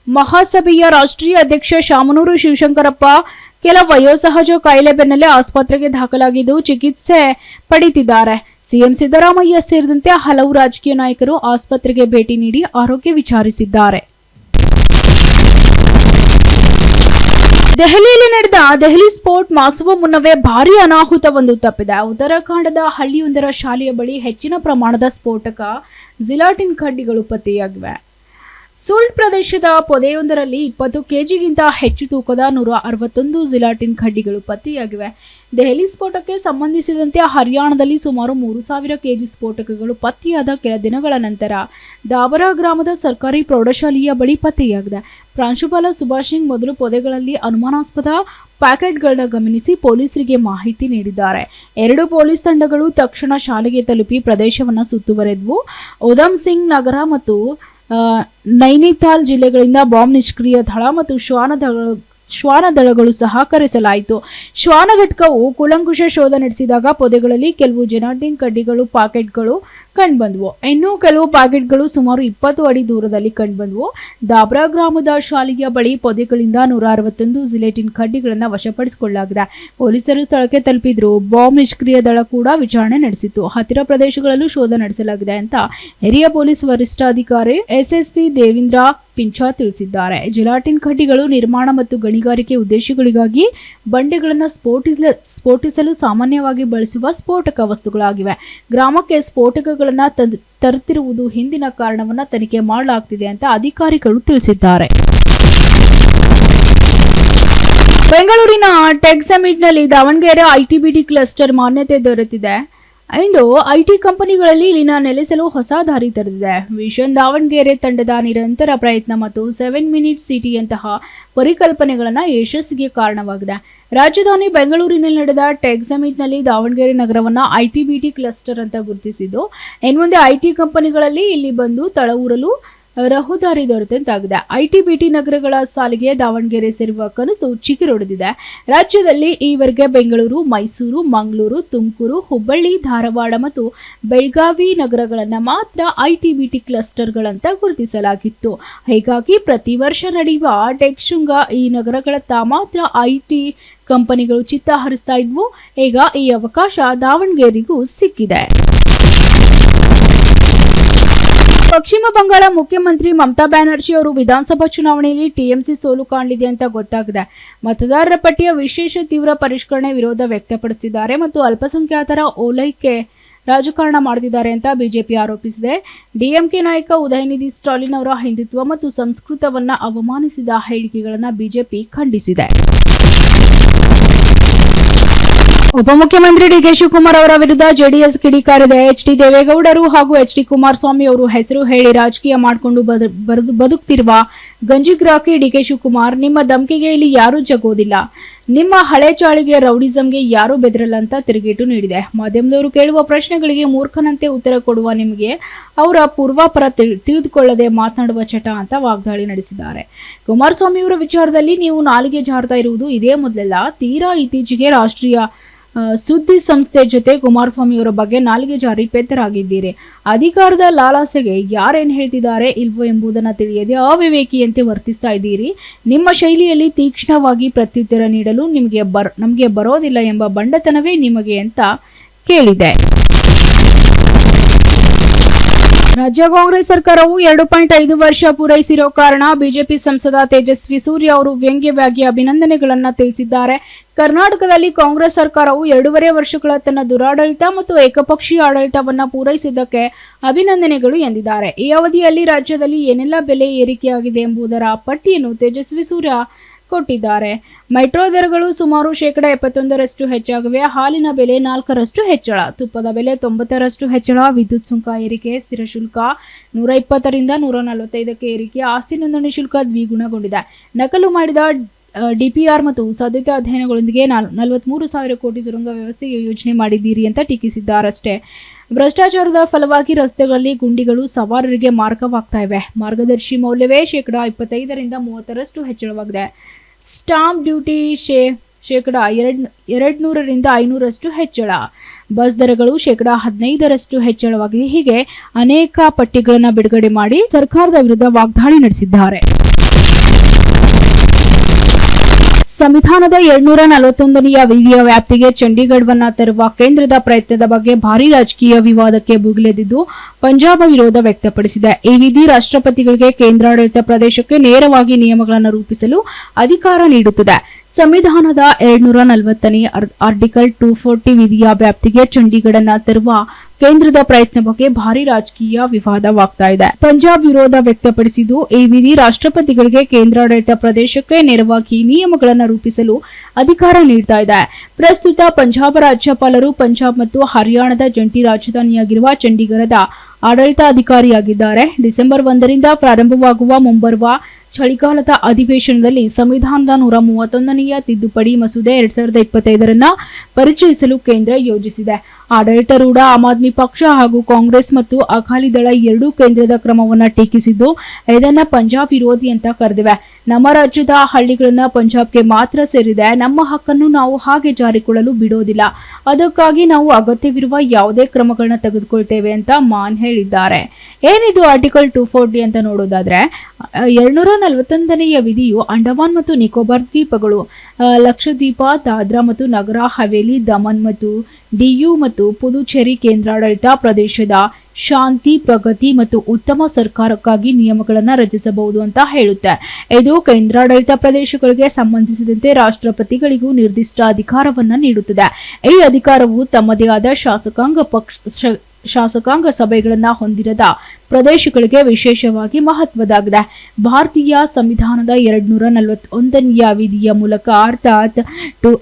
ಮಹಾಸಭೆಯ ರಾಷ್ಟ್ರೀಯ ಅಧ್ಯಕ್ಷ ಶಾಮನೂರು ಶಿವಶಂಕರಪ್ಪ ಕೆಲ ವಯೋಸಹಜ ಕಾಯಿಲೆ ಬೆನ್ನಲ್ಲೇ ಆಸ್ಪತ್ರೆಗೆ ದಾಖಲಾಗಿದ್ದು ಚಿಕಿತ್ಸೆ ಪಡೆಯುತ್ತಿದ್ದಾರೆ. ಸಿಎಂ ಸಿದ್ದರಾಮಯ್ಯ ಸೇರಿದಂತೆ ಹಲವು ರಾಜಕೀಯ ನಾಯಕರು ಆಸ್ಪತ್ರೆಗೆ ಭೇಟಿ ನೀಡಿ ಆರೋಗ್ಯ ವಿಚಾರಿಸಿದ್ದಾರೆ. ದೆಹಲಿಯಲ್ಲಿ ನಡೆದ ದೆಹಲಿ ಸ್ಫೋಟ್ ಮಾಸುವ ಮುನ್ನವೇ ಭಾರೀ ಅನಾಹುತವೊಂದು ತಪ್ಪಿದೆ. ಉತ್ತರಾಖಂಡದ ಹಳ್ಳಿಯೊಂದರ ಶಾಲೆಯ ಬಳಿ ಹೆಚ್ಚಿನ ಪ್ರಮಾಣದ ಸ್ಫೋಟಕ ಜಿಲಾಟಿನ್ ಕಡ್ಡಿಗಳು ಪತ್ತೆಯಾಗಿವೆ. ಸುಳ್ಳು ಪ್ರದೇಶದ ಪೊದೆಯೊಂದರಲ್ಲಿ 20 ಕೆಜಿಗಿಂತ ಹೆಚ್ಚು ತೂಕದ 161 ಜಿಲಾಟಿನ್ ಕಡ್ಡಿಗಳು ಪತ್ತೆಯಾಗಿವೆ. ದೆಹಲಿ ಸ್ಫೋಟಕ್ಕೆ ಸಂಬಂಧಿಸಿದಂತೆ ಹರಿಯಾಣದಲ್ಲಿ ಸುಮಾರು 3000 ಕೆಜಿ ಸ್ಫೋಟಕಗಳು ಪತ್ತೆಯಾದ ಕೆಲ ದಿನಗಳ ನಂತರ ದಾಬರಾ ಗ್ರಾಮದ ಸರ್ಕಾರಿ ಪ್ರೌಢಶಾಲೆಯ ಬಳಿ ಪತ್ತೆಯಾಗಿದೆ. ಪ್ರಾಂಶುಪಾಲ ಸುಭಾಷ್ ಸಿಂಗ್ ಮೊದಲು ಪೊದೆಗಳಲ್ಲಿ ಅನುಮಾನಾಸ್ಪದ ಪ್ಯಾಕೆಟ್ಗಳನ್ನ ಗಮನಿಸಿ ಪೊಲೀಸರಿಗೆ ಮಾಹಿತಿ ನೀಡಿದ್ದಾರೆ. 2 ಪೊಲೀಸ್ ತಂಡಗಳು ತಕ್ಷಣ ಶಾಲೆಗೆ ತಲುಪಿ ಪ್ರದೇಶವನ್ನು ಸುತ್ತುವರೆದವು. ಉಧಮ್ ಸಿಂಗ್ ನಗರ ಮತ್ತು ನೈನಿತಾಲ್ ಜಿಲ್ಲೆಗಳಿಂದ ಬಾಂಬ್ ನಿಷ್ಕ್ರಿಯ ದಳ ಮತ್ತು ಶ್ವಾನ ದಳಗಳು ಸಹ ಕರೆಸಲಾಯಿತು. ಶ್ವಾನ ಘಟಕವು ಕೂಲಂಕುಷ ಶೋಧ ನಡೆಸಿದಾಗ ಪೊದೆಗಳಲ್ಲಿ ಕೆಲವು ಜೆಲಾಟಿನ್ ಕಡ್ಡಿಗಳು ಪಾಕೆಟ್ಗಳು ಕಂಡುಬಂದವು. ಇನ್ನು ಕೆಲವು ಪ್ಯಾಕೆಟ್ಗಳು ಸುಮಾರು 20 ಅಡಿ ದೂರದಲ್ಲಿ ಕಂಡುಬಂದವು. ದಾಬ್ರಾ ಗ್ರಾಮದ ಶಾಲೆಯ ಬಳಿ ಪೊದೆಗಳಿಂದ 161 ಜಿಲೆಟಿನ್ ಕಡ್ಡಿಗಳನ್ನು ವಶಪಡಿಸಿಕೊಳ್ಳಲಾಗಿದೆ. ಪೊಲೀಸರು ಸ್ಥಳಕ್ಕೆ ತಲುಪಿದ್ರು. ಬಾಂಬ್ ನಿಷ್ಕ್ರಿಯ ದಳ ಕೂಡ ವಿಚಾರಣೆ ನಡೆಸಿತು. ಹತ್ತಿರ ಪ್ರದೇಶಗಳಲ್ಲೂ ಶೋಧ ನಡೆಸಲಾಗಿದೆ ಅಂತ ಹಿರಿಯ ಪೊಲೀಸ್ ವರಿಷ್ಠಾಧಿಕಾರಿ ಎಸ್ಎಸ್ಪಿ ದೇವೇಂದ್ರ ಪಿಂಚಾ ತಿಳಿಸಿದ್ದಾರೆ. ಜೆಲಾಟಿನ್ ಕಡ್ಡಿಗಳು ನಿರ್ಮಾಣ ಮತ್ತು ಗಣಿಗಾರಿಕೆ ಉದ್ದೇಶಗಳಿಗಾಗಿ ಬಂಡೆಗಳನ್ನು ಸ್ಫೋಟಿಸಲು ಸಾಮಾನ್ಯವಾಗಿ ಬಳಸುವ ಸ್ಫೋಟಕ ವಸ್ತುಗಳಾಗಿವೆ. ಗ್ರಾಮಕ್ಕೆ ಸ್ಫೋಟಕಗಳನ್ನು ತರುತ್ತಿರುವುದು ಹಿಂದಿನ ಕಾರಣವನ್ನ ತನಿಖೆ ಮಾಡಲಾಗುತ್ತಿದೆ ಅಂತ ಅಧಿಕಾರಿಗಳು ತಿಳಿಸಿದ್ದಾರೆ. ಬೆಂಗಳೂರಿನ ಟೆಕ್ ಸಮಿಟ್ನಲ್ಲಿ ದಾವಣಗೆರೆ ಐಟಿಬಿಟಿ ಕ್ಲಸ್ಟರ್ ಮಾನ್ಯತೆ ದೊರೆತಿದೆ. ಇಂದು ಐಟಿ ಕಂಪನಿಗಳಲ್ಲಿ ಇಲ್ಲಿನ ನೆಲೆಸಲು ಹೊಸ ದಾರಿ ತೆರೆದಿದೆ. ವಿಷನ್ ದಾವಣಗೆರೆ ತಂಡದ ನಿರಂತರ ಪ್ರಯತ್ನ ಮತ್ತು 7 ಮಿನಿಟ್ ಸಿಟಿಯಂತಹ ಪರಿಕಲ್ಪನೆಗಳನ್ನು ಯಶಸ್ಸಿಗೆ ಕಾರಣವಾಗಿದೆ. ರಾಜಧಾನಿ ಬೆಂಗಳೂರಿನಲ್ಲಿ ನಡೆದ ಟೆಕ್ ಸಮಿಟ್ನಲ್ಲಿ ದಾವಣಗೆರೆ ನಗರವನ್ನು ಐಟಿಬಿಟಿ ಕ್ಲಸ್ಟರ್ ಅಂತ ಗುರುತಿಸಿದ್ದು, ಇನ್ಮುಂದೆ ಐಟಿ ಕಂಪನಿಗಳಲ್ಲಿ ಇಲ್ಲಿ ಬಂದು ತಳವೂರಲು ರಹದಾರಿ ದೊರೆತಂತಾಗಿದೆ. ಐಟಿಬಿಟಿ ನಗರಗಳ ಸಾಲಿಗೆ ದಾವಣಗೆರೆ ಸೇರುವ ಕನಸು ಚಿಗುರೊಡೆದಿದೆ. ರಾಜ್ಯದಲ್ಲಿ ಈವರೆಗೆ ಬೆಂಗಳೂರು, ಮೈಸೂರು, ಮಂಗಳೂರು, ತುಮಕೂರು, ಹುಬ್ಬಳ್ಳಿ, ಧಾರವಾಡ ಮತ್ತು ಬೆಳಗಾವಿ ನಗರಗಳನ್ನು ಮಾತ್ರ ಐಟಿಬಿಟಿ ಕ್ಲಸ್ಟರ್ಗಳಂತ ಗುರುತಿಸಲಾಗಿತ್ತು. ಹೀಗಾಗಿ ಪ್ರತಿ ವರ್ಷ ನಡೆಯುವ ಟೆಕ್ ಶೃಂಗ ಈ ನಗರಗಳತ್ತ ಮಾತ್ರ ಐಟಿ ಕಂಪನಿಗಳು ಚಿತ್ತ ಹರಿಸ್ತಾ ಇದ್ವು. ಈಗ ಈ ಅವಕಾಶ ದಾವಣಗೆರೆಗೂ ಸಿಕ್ಕಿದೆ. ಪಶ್ಚಿಮ ಬಂಗಾಳ ಮುಖ್ಯಮಂತ್ರಿ ಮಮತಾ ಬ್ಯಾನರ್ಜಿ ಅವರು ವಿಧಾನಸಭಾ ಚುನಾವಣೆಯಲ್ಲಿ ಟಿಎಂಸಿ ಸೋಲು ಕಾಣಲಿದೆ ಅಂತ ಗೊತ್ತಾಗಿದೆ. ಮತದಾರರ ಪಟ್ಟಿಯ ವಿಶೇಷ ತೀವ್ರ ಪರಿಷ್ಕರಣೆ ವಿರೋಧ ವ್ಯಕ್ತಪಡಿಸಿದ್ದಾರೆ ಮತ್ತು ಅಲ್ಪಸಂಖ್ಯಾತರ ಓಲೈಕೆ ರಾಜಕಾರಣ ಮಾಡುತ್ತಿದ್ದಾರೆ ಅಂತ ಬಿಜೆಪಿ ಆರೋಪಿಸಿದೆ. ಡಿಎಂಕೆ ನಾಯಕ ಉದಯನಿಧಿ ಸ್ಟಾಲಿನ್ ಅವರ ಹಿಂದುತ್ವ ಮತ್ತು ಸಂಸ್ಕೃತವನ್ನ ಅವಮಾನಿಸಿದ ಹೇಳಿಕೆಗಳನ್ನು ಬಿಜೆಪಿ ಖಂಡಿಸಿದೆ. ಉಪಮುಖ್ಯಮಂತ್ರಿ ಡಿಕೆ ಶಿವಕುಮಾರ್ ಅವರ ವಿರುದ್ಧ ಜೆಡಿಎಸ್ ಕಿಡಿಕಾರಿದೆ. ಎಚ್ಡಿ ದೇವೇಗೌಡರು ಹಾಗೂ ಎಚ್ಡಿ ಕುಮಾರಸ್ವಾಮಿ ಅವರು ಹೆಸರು ಹೇಳಿ ರಾಜಕೀಯ ಮಾಡಿಕೊಂಡು ಬದುಕ್ತಿರುವ ಗಂಜಿಗ್ರಾಕಿ ಡಿಕೆ ಶಿವಕುಮಾರ್, ನಿಮ್ಮ ಧಮಕಿಗೆ ಇಲ್ಲಿ ಯಾರೂ ಜಗೋದಿಲ್ಲ, ನಿಮ್ಮ ಹಳೆ ಚಾಳಿಗೆ ರೌಡಿಸಂಗೆ ಯಾರೂ ಬೆದರಲ್ಲ ಅಂತ ತಿರುಗೇಟು ನೀಡಿದೆ. ಮಾಧ್ಯಮದವರು ಕೇಳುವ ಪ್ರಶ್ನೆಗಳಿಗೆ ಮೂರ್ಖನಂತೆ ಉತ್ತರ ಕೊಡುವ ನಿಮಗೆ ಅವರ ಪೂರ್ವಾಪರ ತಿಳಿದುಕೊಳ್ಳದೆ ಮಾತನಾಡುವ ಚಟ ಅಂತ ವಾಗ್ದಾಳಿ ನಡೆಸಿದ್ದಾರೆ. ಕುಮಾರಸ್ವಾಮಿ ಅವರ ವಿಚಾರದಲ್ಲಿ ನೀವು ನಾಲಿಗೆ ಜಾರ್ತಾ ಇರುವುದು ಇದೇ ಮೊದಲಲ್ಲ. ತೀರಾ ಇತ್ತೀಚೆಗೆ ರಾಷ್ಟ್ರೀಯ ಸುದ್ದಿ ಸಂಸ್ಥೆ ಜೊತೆ ಕುಮಾರಸ್ವಾಮಿ ಅವರ ಬಗ್ಗೆ ನಾಲಿಗೆ ಜಾರಿ ಪೆದ್ದರಾಗಿದ್ದೀರಿ. ಅಧಿಕಾರದ ಲಾಲಾಸೆಗೆ ಯಾರೇನ್ ಹೇಳ್ತಿದ್ದಾರೆ ಇಲ್ವೋ ಎಂಬುದನ್ನು ತಿಳಿಯದೆ ಅವಿವೇಕಿಯಂತೆ ವರ್ತಿಸ್ತಾ ಇದ್ದೀರಿ. ನಿಮ್ಮ ಶೈಲಿಯಲ್ಲಿ ತೀಕ್ಷ್ಣವಾಗಿ ಪ್ರತ್ಯುತ್ತರ ನೀಡಲು ನಮಗೆ ಬರೋದಿಲ್ಲ ಎಂಬ ಬಂಡತನವೇ ನಿಮಗೆ ಅಂತ ಕೇಳಿದೆ. ರಾಜ್ಯ ಕಾಂಗ್ರೆಸ್ ಸರ್ಕಾರವು 2.5 ವರ್ಷ ಪೂರೈಸಿರೋ ಕಾರಣ ಬಿಜೆಪಿ ಸಂಸದ ತೇಜಸ್ವಿ ಸೂರ್ಯ ಅವರು ವ್ಯಂಗ್ಯವಾಗಿ ಅಭಿನಂದನೆಗಳನ್ನ ತಿಳಿಸಿದ್ದಾರೆ. ಕರ್ನಾಟಕದಲ್ಲಿ ಕಾಂಗ್ರೆಸ್ ಸರ್ಕಾರವು 2.5 ವರ್ಷಗಳ ತನ್ನ ದುರಾಡಳಿತ ಮತ್ತು ಏಕಪಕ್ಷೀಯ ಆಡಳಿತವನ್ನ ಪೂರೈಸಿದ್ದಕ್ಕೆ ಅಭಿನಂದನೆಗಳು ಎಂದಿದ್ದಾರೆ. ಈ ಅವಧಿಯಲ್ಲಿ ರಾಜ್ಯದಲ್ಲಿ ಏನೆಲ್ಲ ಬೆಲೆ ಏರಿಕೆಯಾಗಿದೆ ಎಂಬುದರ ಪಟ್ಟಿಯನ್ನು ತೇಜಸ್ವಿ ಸೂರ್ಯ ಕೊಟ್ಟಿದ್ದಾರೆ. ಮೆಟ್ರೋ ದರಗಳು ಸುಮಾರು 71% ಹೆಚ್ಚಾಗಿವೆ. ಹಾಲಿನ ಬೆಲೆ 4% ಹೆಚ್ಚಳ, ತುಪ್ಪದ ಬೆಲೆ 90% ಹೆಚ್ಚಳ, ವಿದ್ಯುತ್ ಸುಂಕ ಏರಿಕೆ, ಸ್ಥಿರ ಶುಲ್ಕ 120ರಿಂದ 145ಕ್ಕೆ ಏರಿಕೆ, ಆಸ್ತಿ ನೋಂದಣಿ ಶುಲ್ಕ ದ್ವಿಗುಣಗೊಂಡಿದೆ. ನಕಲು ಮಾಡಿದ ಡಿಪಿಆರ್ ಮತ್ತು ಸಾಧ್ಯತೆ ಅಧ್ಯಯನಗಳೊಂದಿಗೆ 43,000 ಕೋಟಿ ಸುರಂಗ ವ್ಯವಸ್ಥೆಗೆ ಯೋಜನೆ ಮಾಡಿದ್ದೀರಿ ಅಂತ ಟೀಕಿಸಿದ್ದಾರಷ್ಟೇ. ಭ್ರಷ್ಟಾಚಾರದ ಫಲವಾಗಿ ರಸ್ತೆಗಳಲ್ಲಿ ಗುಂಡಿಗಳು ಸವಾರರಿಗೆ ಮಾರಕವಾಗ್ತಾ ಇವೆ. ಮಾರ್ಗದರ್ಶಿ ಮೌಲ್ಯವೇ 25ರಿಂದ 30% ಹೆಚ್ಚಳವಾಗಿದೆ. ಸ್ಟಾಂಪ್ ಡ್ಯೂಟಿ 200ರಿಂದ 500% ಹೆಚ್ಚಳ, ಬಸ್ ದರಗಳು 15% ಹೆಚ್ಚಳವಾಗಿದೆ. ಹೀಗೆ ಅನೇಕ ಪಟ್ಟಿಗಳನ್ನು ಬಿಡುಗಡೆ ಮಾಡಿ ಸರ್ಕಾರದ ವಿರುದ್ಧ ವಾಗ್ದಾಳಿ ನಡೆಸಿದ್ದಾರೆ. ಸಂವಿಧಾನದ 241ನೇ ವಿಧಿಯ ವ್ಯಾಪ್ತಿಗೆ ಚಂಡೀಗಢವನ್ನ ತರುವ ಕೇಂದ್ರದ ಪ್ರಯತ್ನದ ಬಗ್ಗೆ ಭಾರೀ ರಾಜಕೀಯ ವಿವಾದಕ್ಕೆ ಭುಗಿಲೆದ್ದಿದ್ದು ಪಂಜಾಬ್ ವಿರೋಧ ವ್ಯಕ್ತಪಡಿಸಿದೆ. ಈ ವಿಧಿ ರಾಷ್ಟ್ರಪತಿಗಳಿಗೆ ಕೇಂದ್ರಾಡಳಿತ ಪ್ರದೇಶಕ್ಕೆ ನೇರವಾಗಿ ನಿಯಮಗಳನ್ನು ರೂಪಿಸಲು ಅಧಿಕಾರ ನೀಡುತ್ತದೆ. ಸಂವಿಧಾನದ 240ನೇ ಆರ್ಟಿಕಲ್ 240 ವಿಧಿಯ ವ್ಯಾಪ್ತಿಗೆ ಚಂಡೀಗಢನ್ನ ತರುವ ಕೇಂದ್ರದ ಪ್ರಯತ್ನ ಬಗ್ಗೆ ಭಾರಿ ರಾಜಕೀಯ ವಿವಾದವಾಗ್ತಾ ಇದೆ. ಪಂಜಾಬ್ ವಿರೋಧ ವ್ಯಕ್ತಪಡಿಸಿದ್ದು, ಈ ವಿಧಿ ರಾಷ್ಟ್ರಪತಿಗಳಿಗೆ ಕೇಂದ್ರಾಡಳಿತ ಪ್ರದೇಶಕ್ಕೆ ನೇರವಾಗಿ ನಿಯಮಗಳನ್ನು ರೂಪಿಸಲು ಅಧಿಕಾರ ನೀಡ್ತಾ ಇದೆ. ಪ್ರಸ್ತುತ ಪಂಜಾಬ್ ರಾಜ್ಯಪಾಲರು ಪಂಜಾಬ್ ಮತ್ತು ಹರಿಯಾಣದ ಜಂಟಿ ರಾಜಧಾನಿಯಾಗಿರುವ ಚಂಡೀಗಢದ ಆಡಳಿತಾಧಿಕಾರಿಯಾಗಿದ್ದಾರೆ. ಡಿಸೆಂಬರ್ 1ರಿಂದ ಪ್ರಾರಂಭವಾಗುವ ಮುಂಬರುವ ಚಳಿಗಾಲದ ಅಧಿವೇಶನದಲ್ಲಿ ಸಂವಿಧಾನದ 131ನೇ ತಿದ್ದುಪಡಿ ಮಸೂದೆ 2025 ಪರಿಚಯಿಸಲು ಕೇಂದ್ರ ಯೋಜಿಸಿದೆ. ಆಡಳಿತಾರೂಢ ಆಮ್ ಆದ್ಮಿ ಪಕ್ಷ ಹಾಗೂ ಕಾಂಗ್ರೆಸ್ ಮತ್ತು ಅಕಾಲಿ ದಳ ಎರಡೂ ಕೇಂದ್ರದ ಕ್ರಮವನ್ನು ಟೀಕಿಸಿದ್ದು, ಇದನ್ನ ಪಂಜಾಬ್ ವಿರೋಧಿ ಅಂತ ಕರೆದಿವೆ. ನಮ್ಮ ರಾಜ್ಯದ ಹಳ್ಳಿಗಳನ್ನ ಪಂಜಾಬ್ಗೆ ಮಾತ್ರ ಸೇರಿದೆ. ನಮ್ಮ ಹಕ್ಕನ್ನು ನಾವು ಹಾಗೆ ಜಾರಿಕೊಳ್ಳಲು ಬಿಡೋದಿಲ್ಲ. ಅದಕ್ಕಾಗಿ ನಾವು ಅಗತ್ಯವಿರುವ ಯಾವುದೇ ಕ್ರಮಗಳನ್ನ ತೆಗೆದುಕೊಳ್ತೇವೆ ಅಂತ ಮಾನ್ ಹೇಳಿದ್ದಾರೆ. ಏನಿದು ಆರ್ಟಿಕಲ್ 240 ಅಂತ ನೋಡೋದಾದ್ರೆ, 241ನೇ ವಿಧಿಯು ಅಂಡಮಾನ್ ಮತ್ತು ನಿಕೋಬಾರ್ ದ್ವೀಪಗಳು, ಲಕ್ಷದ್ವೀಪ, ದಾದ್ರಾ ಮತ್ತು ನಗರ ಹವೇಲಿ, ದಮನ್ ಮತ್ತು ಡಿಯು ಮತ್ತು ಪುದುಚೇರಿ ಕೇಂದ್ರಾಡಳಿತ ಪ್ರದೇಶದ ಶಾಂತಿ, ಪ್ರಗತಿ ಮತ್ತು ಉತ್ತಮ ಸರ್ಕಾರಕ್ಕಾಗಿ ನಿಯಮಗಳನ್ನು ರಚಿಸಬಹುದು ಅಂತ ಹೇಳುತ್ತೆ. ಇದು ಕೇಂದ್ರಾಡಳಿತ ಪ್ರದೇಶಗಳಿಗೆ ಸಂಬಂಧಿಸಿದಂತೆ ರಾಷ್ಟ್ರಪತಿಗಳಿಗೂ ನಿರ್ದಿಷ್ಟ ಅಧಿಕಾರವನ್ನ ನೀಡುತ್ತದೆ. ಈ ಅಧಿಕಾರವು ತಮ್ಮದೇ ಆದ ಶಾಸಕಾಂಗ ಸಭೆಗಳನ್ನ ಹೊಂದಿರದ ಪ್ರದೇಶಗಳಿಗೆ ವಿಶೇಷವಾಗಿ ಮಹತ್ವದಾಗಿದೆ. ಭಾರತೀಯ ಸಂವಿಧಾನದ 241ನೇ ವಿಧಿಯ ಮೂಲಕ ಅರ್ಥಾತ್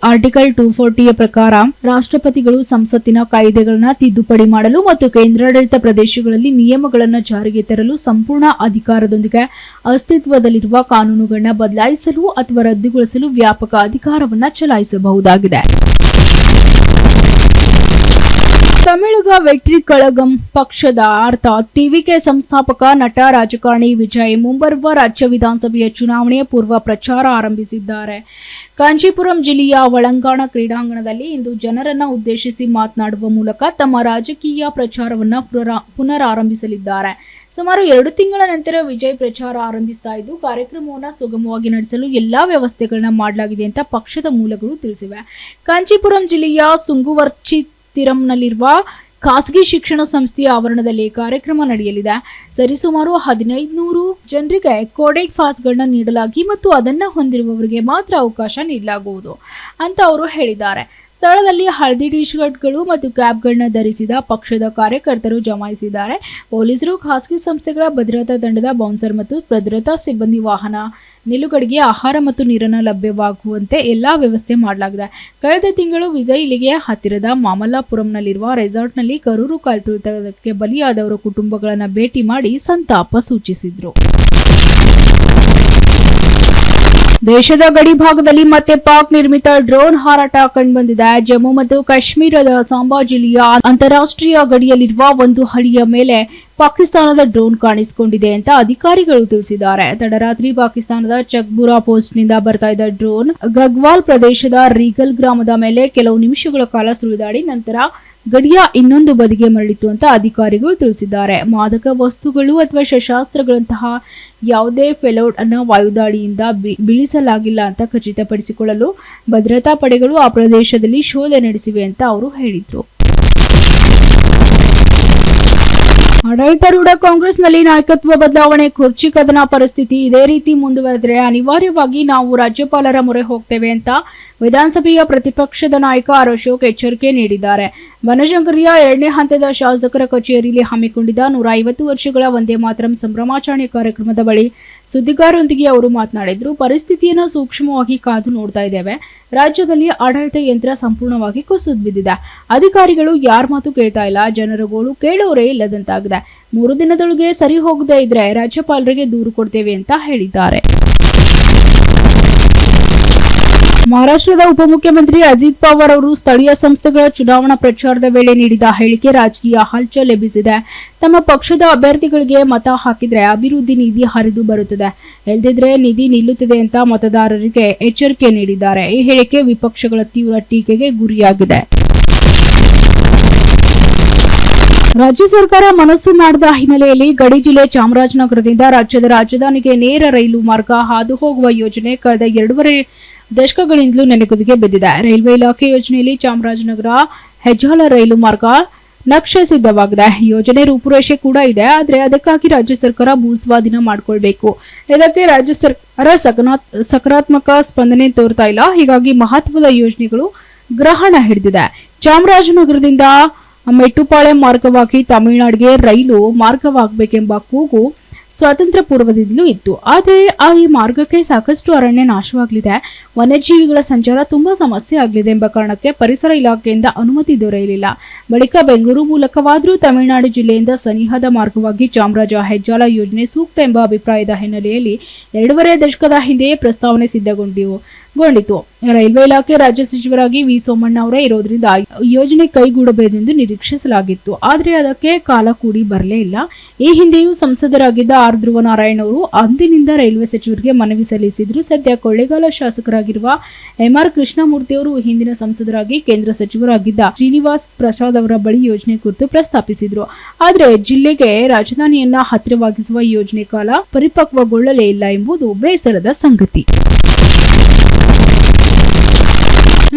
ಆರ್ಟಿಕಲ್ 240 ಪ್ರಕಾರ ರಾಷ್ಟ್ರಪತಿಗಳು ಸಂಸತ್ತಿನ ಕಾಯ್ದೆಗಳನ್ನ ತಿದ್ದುಪಡಿ ಮಾಡಲು ಮತ್ತು ಕೇಂದ್ರಾಡಳಿತ ಪ್ರದೇಶಗಳಲ್ಲಿ ನಿಯಮಗಳನ್ನು ಜಾರಿಗೆ ತರಲು ಸಂಪೂರ್ಣ ಅಧಿಕಾರದೊಂದಿಗೆ ಅಸ್ತಿತ್ವದಲ್ಲಿರುವ ಕಾನೂನುಗಳನ್ನ ಬದಲಾಯಿಸಲು ಅಥವಾ ರದ್ದುಗೊಳಿಸಲು ವ್ಯಾಪಕ ಅಧಿಕಾರವನ್ನ ಚಲಾಯಿಸಬಹುದಾಗಿದೆ. ತಮಿಳುಗ ವೆಟ್ರಿ ಕಳಗಂ ಪಕ್ಷದ ಅರ್ಥಾತ್ ಟಿವಿಕೆ ಸಂಸ್ಥಾಪಕ, ನಟ, ರಾಜಕಾರಣಿ ವಿಜಯ್ ಮುಂಬರುವ ರಾಜ್ಯ ವಿಧಾನಸಭೆಯ ಚುನಾವಣೆಯ ಪೂರ್ವ ಪ್ರಚಾರ ಆರಂಭಿಸಿದ್ದಾರೆ. ಕಾಂಚೀಪುರಂ ಜಿಲ್ಲೆಯ ಒಳಂಗಾಣ ಕ್ರೀಡಾಂಗಣದಲ್ಲಿ ಇಂದು ಜನರನ್ನ ಉದ್ದೇಶಿಸಿ ಮಾತನಾಡುವ ಮೂಲಕ ತಮ್ಮ ರಾಜಕೀಯ ಪ್ರಚಾರವನ್ನ ಪುನರಾರಂಭಿಸಲಿದ್ದಾರೆ. ಸುಮಾರು 2 ತಿಂಗಳ ನಂತರ ವಿಜಯ್ ಪ್ರಚಾರ ಆರಂಭಿಸ್ತಾ ಇದ್ದು, ಕಾರ್ಯಕ್ರಮವನ್ನು ಸುಗಮವಾಗಿ ನಡೆಸಲು ಎಲ್ಲಾ ವ್ಯವಸ್ಥೆಗಳನ್ನ ಮಾಡಲಾಗಿದೆ ಅಂತ ಪಕ್ಷದ ಮೂಲಗಳು ತಿಳಿಸಿವೆ. ಕಾಂಚೀಪುರಂ ಜಿಲ್ಲೆಯ ಸುಂಗುವರ್ಚಿತಿರಂನಲ್ಲಿರುವ ಖಾಸಗಿ ಶಿಕ್ಷಣ ಸಂಸ್ಥೆಯ ಆವರಣದಲ್ಲಿ ಕಾರ್ಯಕ್ರಮ ನಡೆಯಲಿದೆ. ಸರಿಸುಮಾರು 1500 ಜನರಿಗೆ ಕೋಡೆಡ್ ಪಾಸ್ಗಳನ್ನ ನೀಡಲಾಗಿ ಮತ್ತು ಅದನ್ನ ಹೊಂದಿರುವವರಿಗೆ ಮಾತ್ರ ಅವಕಾಶ ನೀಡಲಾಗುವುದು ಅಂತ ಅವರು ಹೇಳಿದ್ದಾರೆ. ಸ್ಥಳದಲ್ಲಿ ಹಳದಿ ಟಿ ಶರ್ಟ್ಗಳು ಮತ್ತು ಕ್ಯಾಪ್ಗಳನ್ನ ಧರಿಸಿದ ಪಕ್ಷದ ಕಾರ್ಯಕರ್ತರು ಜಮಾಯಿಸಿದ್ದಾರೆ. ಪೊಲೀಸರು ಖಾಸಗಿ ಸಂಸ್ಥೆಗಳ ಭದ್ರತಾ ತಂಡದ ಬೌನ್ಸರ್ ಮತ್ತು ಭದ್ರತಾ ಸಿಬ್ಬಂದಿ ವಾಹನ ನಿಲುಗಡೆಗೆ ಆಹಾರ ಮತ್ತು ನೀರನ್ನು ಲಭ್ಯವಾಗುವಂತೆ ಎಲ್ಲಾ ವ್ಯವಸ್ಥೆ ಮಾಡಲಾಗಿದೆ. ಕಳೆದ ತಿಂಗಳು ವಿಜಯ್ ಇಲ್ಲಿಗೆ ಹತ್ತಿರದ ಮಾಮಲ್ಲಾಪುರಂನಲ್ಲಿರುವ ರೆಸಾರ್ಟ್ನಲ್ಲಿ ಕರೂರು ಕಾಲ್ತುಳಿತಕ್ಕೆ ಬಲಿಯಾದವರ ಕುಟುಂಬಗಳನ್ನು ಭೇಟಿ ಮಾಡಿ ಸಂತಾಪ ಸೂಚಿಸಿದ್ರು. ದೇಶದ ಗಡಿ ಭಾಗದಲ್ಲಿ ಮತ್ತೆ ಪಾಕ್ ನಿರ್ಮಿತ ಡ್ರೋನ್ ಹಾರಾಟ ಕಂಡುಬಂದಿದೆ. ಜಮ್ಮು ಮತ್ತು ಕಾಶ್ಮೀರದ ಸಾಂಬಾ ಜಿಲ್ಲೆಯ ಅಂತಾರಾಷ್ಟ್ರೀಯ ಗಡಿಯಲ್ಲಿರುವ ಒಂದು ಹಳಿಯ ಮೇಲೆ ಪಾಕಿಸ್ತಾನದ ಡ್ರೋನ್ ಕಾಣಿಸಿಕೊಂಡಿದೆ ಅಂತ ಅಧಿಕಾರಿಗಳು ತಿಳಿಸಿದ್ದಾರೆ. ತಡರಾತ್ರಿ ಪಾಕಿಸ್ತಾನದ ಚಕ್ಬುರಾ ಪೋಸ್ಟ್ನಿಂದ ಬರ್ತಾ ಇದ್ದ ಡ್ರೋನ್ ಗಗ್ವಾಲ್ ಪ್ರದೇಶದ ರೀಗಲ್ ಗ್ರಾಮದ ಮೇಲೆ ಕೆಲವು ನಿಮಿಷಗಳ ಕಾಲ ಸುಳಿದಾಡಿ ನಂತರ ಗಡಿಯ ಇನ್ನೊಂದು ಬದಿಗೆ ಮರಳಿತು ಅಂತ ಅಧಿಕಾರಿಗಳು ತಿಳಿಸಿದ್ದಾರೆ. ಮಾದಕ ವಸ್ತುಗಳು ಅಥವಾ ಶಸ್ತ್ರಾಸ್ತ್ರಗಳಂತಹ ಯಾವುದೇ ಪೇಲೋಡ್ ಅನ್ನು ವಾಯುದಾಳಿಯಿಂದ ಬೀಳಿಸಲಾಗಿಲ್ಲ ಅಂತ ಖಚಿತಪಡಿಸಿಕೊಳ್ಳಲು ಭದ್ರತಾ ಪಡೆಗಳು ಆ ಪ್ರದೇಶದಲ್ಲಿ ಶೋಧ ನಡೆಸಿವೆ ಅಂತ ಅವರು ಹೇಳಿದ್ರು. ಆಡಳಿತಾರೂಢ ಕಾಂಗ್ರೆಸ್ನಲ್ಲಿ ನಾಯಕತ್ವ ಬದಲಾವಣೆ, ಕುರ್ಚಿ ಕದನ ಪರಿಸ್ಥಿತಿ ಇದೇ ರೀತಿ ಮುಂದುವರೆದರೆ ಅನಿವಾರ್ಯವಾಗಿ ನಾವು ರಾಜ್ಯಪಾಲರ ಮೊರೆ ಹೋಗ್ತೇವೆ ಅಂತ ವಿಧಾನಸಭೆಯ ಪ್ರತಿಪಕ್ಷದ ನಾಯಕ ಆರ್ ಅಶೋಕ್ ಎಚ್ಚರಿಕೆ ನೀಡಿದ್ದಾರೆ. ಬನಶಂಕರಿಯ 2ನೇ ಹಂತದ ಶಾಸಕರ ಕಚೇರಿಯಲ್ಲಿ ಹಮ್ಮಿಕೊಂಡಿದ್ದ 150 ವರ್ಷಗಳ ವಂದೇ ಮಾತರಂ ಸಂಭ್ರಮಾಚರಣೆ ಕಾರ್ಯಕ್ರಮದ ಬಳಿ ಸುದ್ದಿಗಾರರೊಂದಿಗೆ ಅವರು ಮಾತನಾಡಿದ್ರು. ಪರಿಸ್ಥಿತಿಯನ್ನು ಸೂಕ್ಷ್ಮವಾಗಿ ಕಾದು ನೋಡ್ತಾ ಇದ್ದೇವೆ. ರಾಜ್ಯದಲ್ಲಿ ಆಡಳಿತ ಯಂತ್ರ ಸಂಪೂರ್ಣವಾಗಿ ಕುಸಿದು ಬಿದ್ದಿದೆ. ಅಧಿಕಾರಿಗಳು ಯಾರ ಮಾತು ಕೇಳ್ತಾ ಇಲ್ಲ. ಜನರ ಗೋಳು ಕೇಳೋರೇ ಇಲ್ಲದಂತಾಗಿದೆ. 3 ದಿನದೊಳಗೆ ಸರಿ ಹೋಗದೇ ಇದ್ರೆ ರಾಜ್ಯಪಾಲರಿಗೆ ದೂರು ಕೊಡ್ತೇವೆ ಅಂತ ಹೇಳಿದ್ದಾರೆ. ಮಹಾರಾಷ್ಟ್ರದ ಉಪಮುಖ್ಯಮಂತ್ರಿ ಅಜಿತ್ ಪವಾರ್ ಅವರು ಸ್ಥಳೀಯ ಸಂಸ್ಥೆಗಳ ಚುನಾವಣಾ ಪ್ರಚಾರದ ವೇಳೆ ನೀಡಿದ ಹೇಳಿಕೆ ರಾಜಕೀಯ ಹಲ್ಚಲ್ ಎಬ್ಬಿಸಿದೆ. ತಮ್ಮ ಪಕ್ಷದ ಅಭ್ಯರ್ಥಿಗಳಿಗೆ ಮತ ಹಾಕಿದ್ರೆ ಅಭಿವೃದ್ಧಿ ನಿಧಿ ಹರಿದು ಬರುತ್ತದೆ, ಇಲ್ಲದಿದ್ರೆ ನಿಧಿ ನಿಲ್ಲುತ್ತದೆ ಅಂತ ಮತದಾರರಿಗೆ ಎಚ್ಚರಿಕೆ ನೀಡಿದ್ದಾರೆ. ಈ ಹೇಳಿಕೆ ವಿಪಕ್ಷಗಳ ತೀವ್ರ ಟೀಕೆಗೆ ಗುರಿಯಾಗಿದೆ. ರಾಜ್ಯ ಸರ್ಕಾರ ಮನಸ್ಸು ಮಾಡದ ಹಿನ್ನೆಲೆಯಲ್ಲಿ ಗಡಿ ಜಿಲ್ಲೆ ಚಾಮರಾಜನಗರದಿಂದ ರಾಜ್ಯದ ರಾಜಧಾನಿಗೆ ನೇರ ರೈಲು ಮಾರ್ಗ ಹಾದು ಹೋಗುವ ಯೋಜನೆ ಕಳೆದ 2.5 ದಶಕಗಳಿಂದಲೂ ನೆನೆಗುದಿಗೆ ಬಿದ್ದಿದೆ. ರೈಲ್ವೆ ಇಲಾಖೆ ಯೋಜನೆಯಲ್ಲಿ ಚಾಮರಾಜನಗರ ಹೆಜ್ಜಾಲ ರೈಲು ಮಾರ್ಗ ನಕ್ಷೆ ಸಿದ್ಧವಾಗಿದೆ. ಯೋಜನೆ ರೂಪುರೇಷೆ ಕೂಡ ಇದೆ. ಆದ್ರೆ ಅದಕ್ಕಾಗಿ ರಾಜ್ಯ ಸರ್ಕಾರ ಭೂಸ್ವಾಧೀನ ಮಾಡ್ಕೊಳ್ಬೇಕು. ಇದಕ್ಕೆ ರಾಜ್ಯ ಸರ್ಕಾರ ಸಕಾರಾತ್ಮಕ ಸ್ಪಂದನೆ ತೋರ್ತಾ ಇಲ್ಲ. ಹೀಗಾಗಿ ಮಹತ್ವದ ಯೋಜನೆಗಳು ಗ್ರಹಣ ಹಿಡಿದಿದೆ. ಚಾಮರಾಜನಗರದಿಂದ ಮೆಟ್ಟುಪಾಳ್ಯ ಮಾರ್ಗವಾಗಿ ತಮಿಳುನಾಡಿಗೆ ರೈಲು ಮಾರ್ಗವಾಗಬೇಕೆಂಬ ಕೂಗು ಸ್ವಾತಂತ್ರ್ಯ ಪೂರ್ವದಿಂದಲೂ ಇತ್ತು. ಆದರೆ ಈ ಮಾರ್ಗಕ್ಕೆ ಸಾಕಷ್ಟು ಅರಣ್ಯ ನಾಶವಾಗಲಿದೆ, ವನ್ಯಜೀವಿಗಳ ಸಂಚಾರ ತುಂಬಾ ಸಮಸ್ಯೆ ಆಗಲಿದೆ ಎಂಬ ಕಾರಣಕ್ಕೆ ಪರಿಸರ ಇಲಾಖೆಯಿಂದ ಅನುಮತಿ ದೊರೆಯಲಿಲ್ಲ. ಬಳಿಕ ಬೆಂಗಳೂರು ಮೂಲಕವಾದರೂ ತಮಿಳುನಾಡು ಜಿಲ್ಲೆಯಿಂದ ಸನಿಹದ ಮಾರ್ಗವಾಗಿ ಚಾಮರಾಜ ಹೆಜ್ಜಾಲ ಯೋಜನೆ ಸೂಕ್ತ ಎಂಬ ಅಭಿಪ್ರಾಯದ ಹಿನ್ನೆಲೆಯಲ್ಲಿ 2.5 ದಶಕದ ಹಿಂದೆಯೇ ಪ್ರಸ್ತಾವನೆ ಸಿದ್ಧಗೊಂಡಿತು. ರೈಲ್ವೆ ಇಲಾಖೆ ರಾಜ್ಯ ಸಚಿವರಾಗಿ ವಿ ಸೋಮಣ್ಣ ಅವರೇ ಇರೋದ್ರಿಂದ ಯೋಜನೆ ಕೈಗೂಡಬೇಕೆಂದು ನಿರೀಕ್ಷಿಸಲಾಗಿತ್ತು. ಆದರೆ ಅದಕ್ಕೆ ಕಾಲ ಕೂಡಿ ಬರಲೇ ಇಲ್ಲ. ಈ ಹಿಂದೆಯೂ ಸಂಸದರಾಗಿದ್ದ ಆರ್ ಧ್ರುವನಾರಾಯಣ್ ಅವರು ಅಂದಿನಿಂದ ರೈಲ್ವೆ ಸಚಿವರಿಗೆ ಮನವಿ ಸಲ್ಲಿಸಿದ್ರು. ಸದ್ಯ ಕೊಳ್ಳೇಗಾಲ ಶಾಸಕರಾಗಿರುವ ಎಂಆರ್ ಕೃಷ್ಣಮೂರ್ತಿ ಅವರು ಹಿಂದಿನ ಸಂಸದರಾಗಿ ಕೇಂದ್ರ ಸಚಿವರಾಗಿದ್ದ ಶ್ರೀನಿವಾಸ್ ಪ್ರಸಾದ್ ಅವರ ಬಳಿ ಯೋಜನೆ ಕುರಿತು ಪ್ರಸ್ತಾಪಿಸಿದ್ರು. ಆದರೆ ಜಿಲ್ಲೆಗೆ ರಾಜಧಾನಿಯನ್ನ ಹತ್ತಿರವಾಗಿಸುವ ಯೋಜನೆ ಕಾಲ ಪರಿಪಕ್ವಗೊಳ್ಳಲೇ ಇಲ್ಲ ಎಂಬುದು ಬೇಸರದ ಸಂಗತಿ.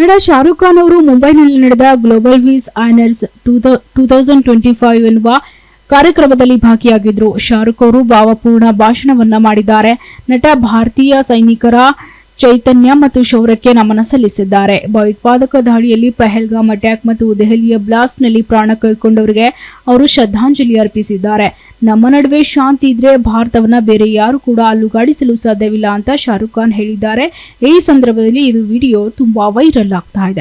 ನಟ ಶಾರುಖ್ ಖಾನ್ ಅವರು ಮುಂಬೈನಲ್ಲಿ ನಡೆದ ಗ್ಲೋಬಲ್ ವೀಸ್ ಆನರ್ಸ್ 2025 ಎನ್ನುವ ಕಾರ್ಯಕ್ರಮದಲ್ಲಿ ಭಾಗಿಯಾಗಿದ್ರು. ಶಾರುಖ್ ಅವರು ಭಾವಪೂರ್ಣ ಭಾಷಣವನ್ನ ಮಾಡಿದ್ದಾರೆ. ನಟ ಭಾರತೀಯ ಸೈನಿಕರ ಚೈತನ್ಯ ಮತ್ತು ಶೌರ್ಯಕ್ಕೆ ನಮನ ಸಲ್ಲಿಸಿದ್ದಾರೆ. ಭಯೋತ್ಪಾದಕ ದಾಳಿಯಲ್ಲಿ ಪಹಲ್ಗಾಮ್ ಅಟ್ಯಾಕ್ ಮತ್ತು ದೆಹಲಿಯ ಬ್ಲಾಸ್ಟ್ ನಲ್ಲಿ ಪ್ರಾಣ ಕಳೆದುಕೊಂಡವರಿಗೆ ಅವರು ಶ್ರದ್ಧಾಂಜಲಿ ಅರ್ಪಿಸಿದ್ದಾರೆ. ನಮ್ಮ ನಡುವೆ ಶಾಂತಿ ಇದ್ರೆ ಭಾರತವನ್ನ ಬೇರೆ ಯಾರು ಕೂಡ ಅಲುಗಾಡಿಸಲು ಸಾಧ್ಯವಿಲ್ಲ ಅಂತ ಶಾರುಖ್ ಖಾನ್ ಹೇಳಿದ್ದಾರೆ. ಈ ಸಂದರ್ಭದಲ್ಲಿ ಇದು ವಿಡಿಯೋ ತುಂಬಾ ವೈರಲ್ ಆಗ್ತಾ ಇದೆ.